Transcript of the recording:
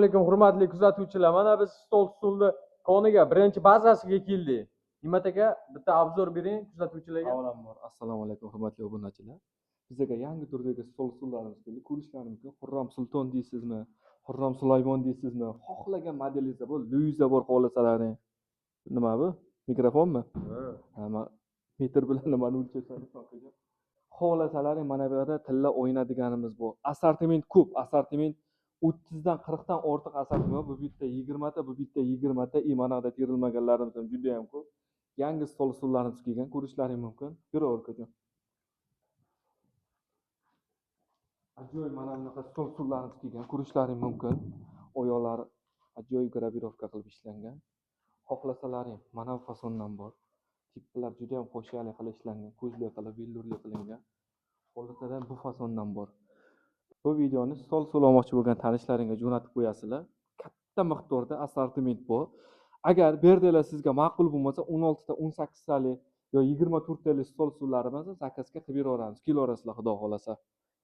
Assalomu alaykum hurmatli kuzatuvchilar. Mana biz stol stulni koniga birinchi bazasiga keldik. Himmat aka, bitta obzor bering kuzatuvchilarga. Avvalambor assalomu alaykum hurmatli obunachilar. Bizga yangi turdagi stol stullarimiz keldi. Ko'rishlaringiz mumkin. Xurram Sulton deysizmi? Xurram Sulaymon deysizmi? Xohlagan modelingizda bor, Luiza bor xohlasalaring. Nima bu? Mikrofonmi? Ha, metr bilan nimani o'lchashadi akajon? Xohlasalaring mana bu yerda tilla o'ynadiganimiz bor. Assortiment ko'p, assortiment 30 dan 40 dan ortiq assortiment. Bu bitta 20 ta, bu bitta 20 ta, mana yerda terilmaganlarimiz ham juda ham ko'p. Yangi stol stullarimiz kelgan, ko'rishlaring mumkin. Yuraver akajon. Ajoyib mana bunaqa stol stullarimiz kelgan, ko'rishlaring mumkin. Oyoqlari ajoyib gravirovka qilib ishlangan. Xohlasalaring mana bu fasondan bor. Tiplar juda ham xo'shali qilib ishlangan, ko'zli qilib, vellurli qilingan. Xohlasalaring bu fasondan bor. Bu videoni stol stul olmoqchi bo'lgan tanishlaringga jo'natib qo'yasizlar. Katta miqdorda assortiment bor. Agar bu yerdalar sizga ma'qul bo'lmasa 16 ta 18 talik yo 24 talik stol stullarimizni zakazga qilib beraveramiz. Kelaverasizlar xudo xolasa.